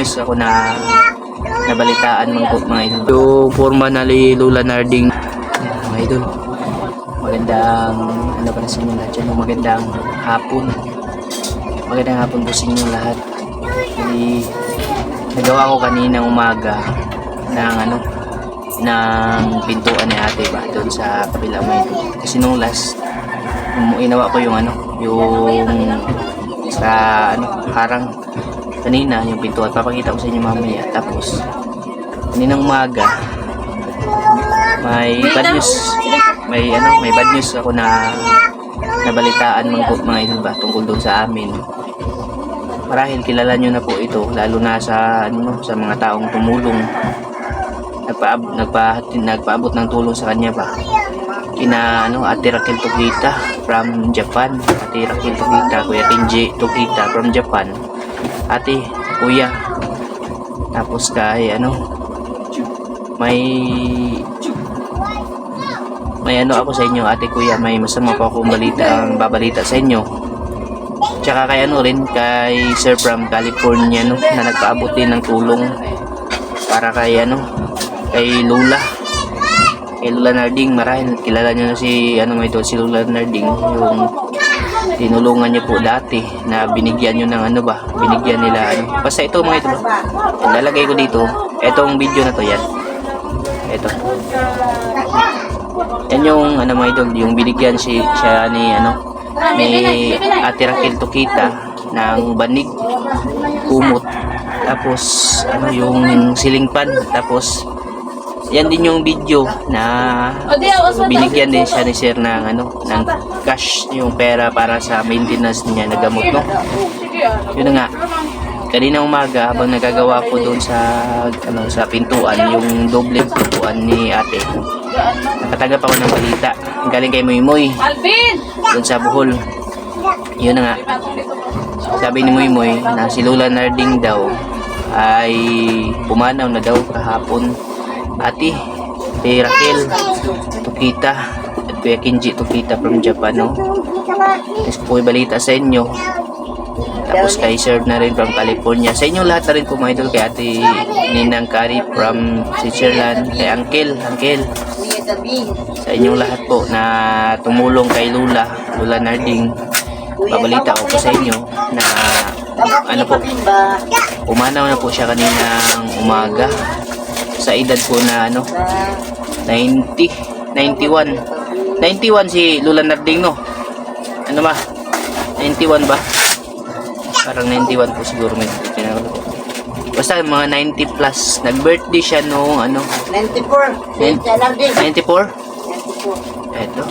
news ako na nabalitaan mga idol. Yung forma na Lola Narding mga idol. Magandang ano pa na sa inyo lahat yan. Magandang hapon. Magandang hapon po sa inyo lahat. Jadi nagawa ko kaninang umaga ng pintuan ni ate ba doon sa kabila may ito. Kasi nung last inawa ko yung sa harang kanina yung pintuan, papakita ko sa inyo mamaya. Tapos kaninang umaga may bad news ako na nabalitaan mga idol ba tungkol doon sa amin. Marahil kilala nyo na po ito, lalo na sa sa mga taong tumulong, nagpaabot ng tulong sa kanya ba. Kina Ate Raquel Tokita from Japan, Ate Raquel Tokita, Kuya Kenji Tokita from Japan, Ate, Kuya. Tapos kay may ako sa inyo, Ate, Kuya, may masama pa akong babalita sa inyo. Tsaka kay kay Sir from California na nagpaabot din ng tulong para kay Lola. Kay Lola Narding, marahil kilala niyo na si si Lola Narding, yung tinulungan niyo po dati na binigyan niyo ng binigyan nila basta ito mga ito. Lalagay ko dito etong video na to, yan. Ito. Yan yung mga idol, yung binigyan siya ni Ate Raquel Tokita ng banig, kumot, tapos yung ceiling fan. Tapos yan din yung video na binigyan din siya ni Sir ng ng cash, yung pera para sa maintenance niya na gamot, no. Yun na nga, kanina umaga habang nagagawa ko doon sa pintuan, yung doble pintuan ni ate, nakatanggap ako ng balita galing kay Moy doon sa Bohol. Yun na nga, sabi ni Moy na si Lola Narding daw ay pumanaw na daw kahapon. Ate Raquel Tokita at Kuya Kenji Tokita from Japan, no. Tapos po balita sa inyo. Tapos kay Sir na rin from California. Sa inyo lahat na rin po mga idol, kay Ate Ninang Kari from Switzerland, kay Uncle. Sa inyong lahat po na tumulong kay Lola Narding. Babalita ko po sa inyo na umanaw na po siya kaninang umaga. Sa edad po na 91 si Lola Narding, no. 91 ba? Parang 91 po siguro, may basta mga 90 plus. Nag-birthday siya nung 94. 94? Eto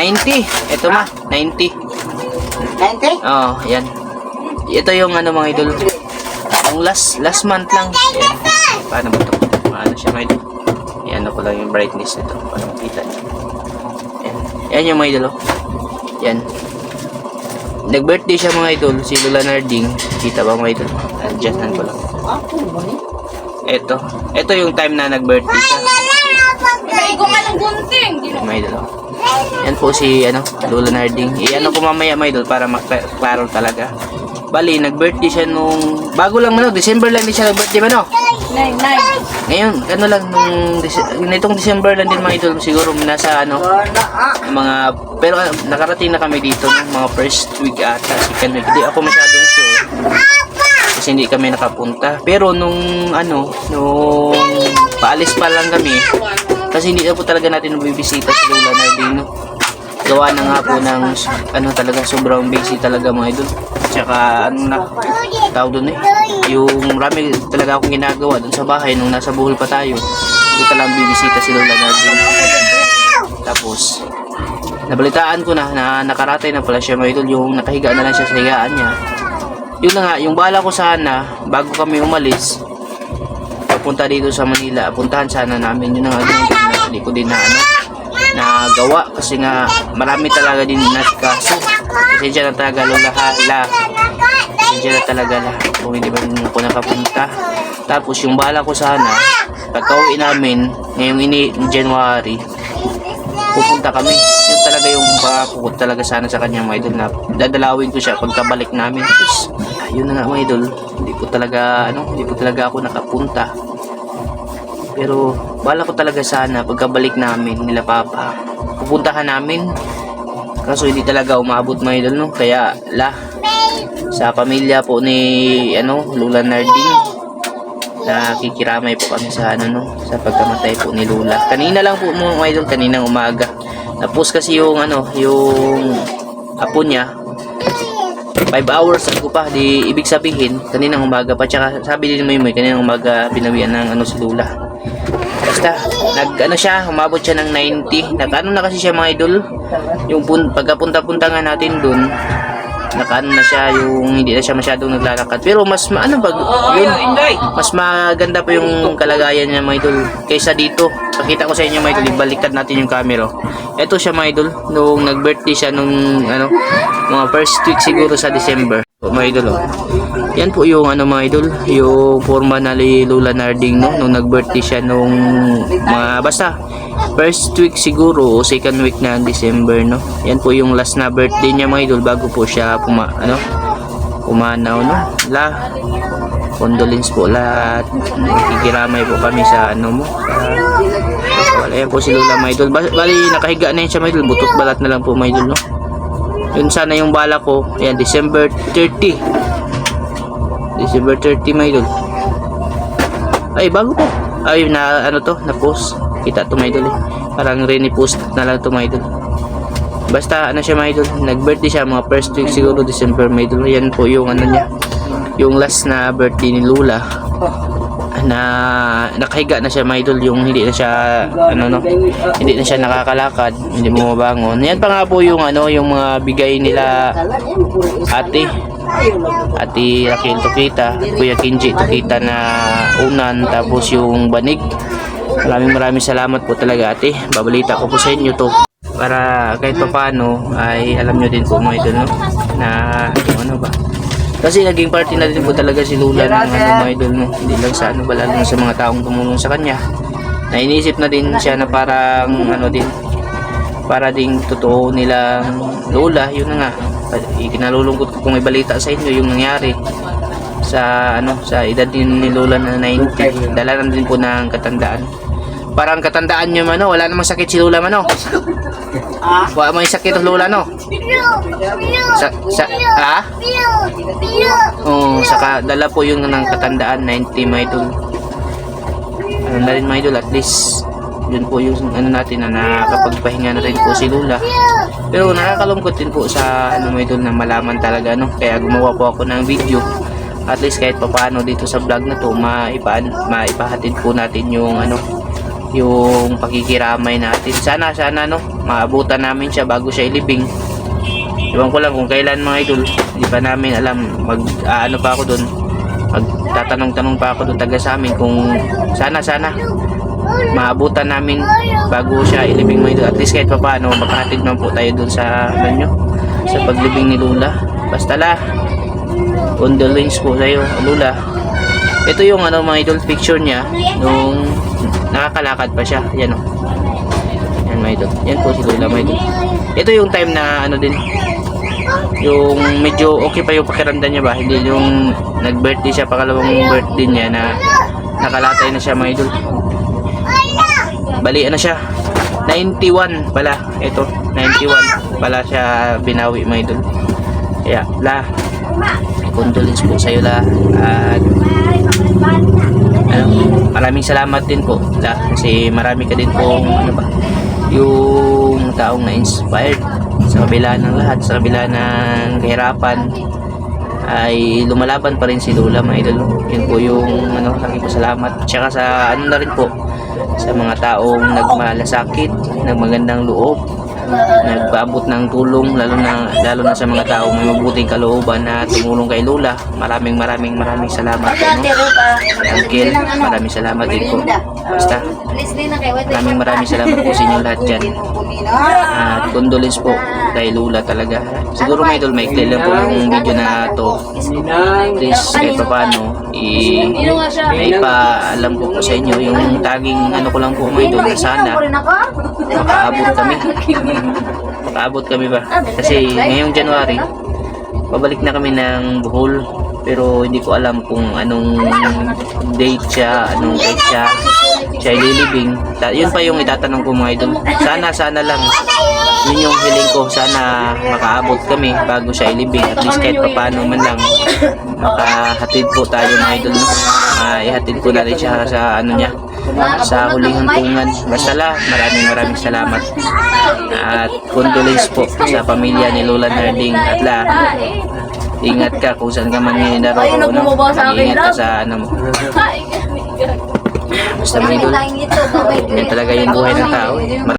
90. Eto 90. 90? Oh, yan. Ito yung mga idol, yung last month lang. Yan. Paano ba ito? Paano siya mga idol? Yan ko lang yung brightness nito para makita niyo. Yan yung mga idol, yan. Nag-birthday siya mga idol, si Lola Narding. Kita ba mga idol? Adjustan ko lang. Ito yung time na nag-birthday siya. Mga idol. Yan po si Lola Narding. Ko mamaya mga idol para maklaro talaga. Bali, nag-birthday siya nung bago lang December lang din siya nag-birthday ba, no? 9. Ngayon, nitong December lang din mga idol, siguro nasa mga, pero nakarating na kami dito ng mga first week ata, second week. Hindi ako masyadong sure kasi hindi kami nakapunta. Pero nung paalis pa lang kami, kasi hindi na po talaga natin nabibisita si Lola Narding, no? Gawa na nga po ng talaga sobrang busy talaga mga idol. Tsaka tawag doon yung marami talaga akong ginagawa doon sa bahay nung nasa Bohol pa tayo. Hindi talagang bibisita si Lola Narding. Tapos nabalitaan ko na nakaratay na pala siya mga idol, yung nakahiga na lang siya sa higaan niya. Yun na nga, yung bala ko sana bago kami umalis papunta dito sa Manila, puntahan sana namin. Yun na nga, hindi ko din na gawa kasi nga marami talaga din kaso. Pasensya na talaga Lola pasensya na talaga kung hindi ba ako nakapunta. Tapos yung bala ko sana pagka-uwi namin ngayong January, pupunta kami. Yun talaga yung pakakukot talaga sana sa kanya mga idol, na dadalawin ko siya pagkabalik namin. Tapos yun na nga mga idol, hindi po talaga ako nakapunta. Pero bala ko talaga sana pagkabalik namin nila Papa, pupuntahan namin. Kaso hindi talaga umabot mga idol, no? Kaya sa pamilya po ni Lula Narding, nakikiramay po kami sa sa pagkamatay po ni Lula. Kanina lang po mga idol, kaninang umaga. Tapos kasi yung apo niya 5 hours ako pa, di ibig sabihin kaninang umaga pa. Tsaka sabi din mo kaninang umaga binawian ng si Lula. Basta siya, umabot siya ng 90. Na kasi siya mga idol, yung pagkapunta-punta nga natin dun, na siya, yung hindi na siya masyadong naglalakad. Pero mas mas maganda pa yung kalagayan niya mga idol kaysa dito. Pakita ko sa inyo mga idol, ibaliktad natin yung camera. Ito siya mga idol, nung nag-birthday siya nung mga first week siguro sa December. Mga idol, yan po yung mga idol, yung forma na Lula Narding nung nag-birthday siya nung basta first week siguro o second week na December, no. Yan po yung last na birthday niya mga idol bago po siya pumanaw, no. Condolence po lahat. Nakikiramay po kami sa wala yan po si Lula mga idol. Bali nakahiga na yun siya mga idol, butot balat na lang po mga idol, no. Yun sana yung bala ko. Ayan, December 30 mga idol. Ay, bago po. Ay, na post. Kita to mga idol, parang re-post na lang to mga idol. Basta siya mga idol, nag-birthday siya mga first week siguro December mga idol. Yan po yung niya, yung last na birthday ni Lula, na nakahiga na siya mga idol, yung hindi na siya hindi na siya nakakalakad, hindi mo mabangon. Yan pa nga po yung yung mga bigay nila ate Raquel Tukita, Kuya Kinji Tukita na unan, tapos yung banig. Maraming salamat po talaga ate. Babalita ko po sa inyo to para kahit paano ay alam nyo din po mga idol, no, na ba. Kasi naging party na din po talaga si Lula ng mga idol, no. Hindi lang sa lalo na sa mga taong tumulong sa kanya. Na inisip na din siya na parang para ding totoo nilang Lola. Yun na nga, ikinalulungkot ko kung ibalita sa inyo yung nangyari sa sa edad din ni Lola na 90. Dala na din po ng katandaan. Parang katandaan nyo wala namang sakit si Lola wala may sakit ang Lola, no. Saka dala po yung ng katandaan 90 mga idol. Na rin mga idol, at least yun po yung natin na nakapagpahinga na rin po si Lula. Pero nakakalungkot din po sa mga idol na malaman talaga, no. Kaya gumawa po ako ng video, at least kahit papaano dito sa vlog na to maipahatid po natin yung yung pakikiramay natin. Sana maabutan namin siya bago siya ilibing. Iwan ko lang kung kailan mga idol, hindi pa namin alam. Pa ako doon, magtatanong-tanong pa ako doon taga sa amin kung sana maabutan namin bago siya ilibing mga idol. At least kahit paano makahatid naman po tayo doon sa sa paglibing ni Lula. Basta condolence po sa iyo Lula. Ito yung mga idol, picture niya nung nakakalakad pa siya. Yan yan mga idol. Yan po si Lula mga idol. Ito yung time na din, yung medyo okay pa yung pakiramdam niya ba. Hindi yung nag-birthday siya, pangalawang birthday niya na nakalatay na siya mga idol. Bali siya 91 pala. Ito 91 pala siya binawi mga idol. Kaya condolence po sa iyo at maraming salamat din po kasi marami ka din po yung taong na-inspired sa kabila ng lahat, sa kabila ng kahirapan ay lumalaban pa rin si Lula mga idol. Yun po yung laki po salamat. Tsaka sa na rin po sa mga taong nagmalasakit, nagmagandang loob, nagpaabot ng tulong, lalo na sa mga taong may mabuting kalooban na tumulong kay Lula. Maraming salamat po, Uncle, maraming salamat din po. Basta maraming salamat po sa inyo lahat dyan. At condolence po kay Lula talaga. Siguro mga idol, maikli lang po yung video na to. Please kahit paano ipaalam ko po sa inyo yung taging ko lang po mga idol, na sana makaabot kami ba, kasi ngayong January pabalik na kami ng Bohol. pero hindi ko alam kung anong date siya, anong date siya ililibing. Yun pa yung itatanong ko mga idol. Sana lang yun yung hiling ko, sana makaabot kami bago siya ilibing, at least kahit paano man lang makahatid po tayo mga idol, no? Ihatid ko na rin siya sa ano niya, sa huling hantungan. Basta maraming salamat at condolence po sa pamilya ni Lola Narding. At ingat ka kung saan ka man ngayon naroon, no? Ingat ka sa ano mo. Basta mga idol, yan talaga yung buhay ng tao.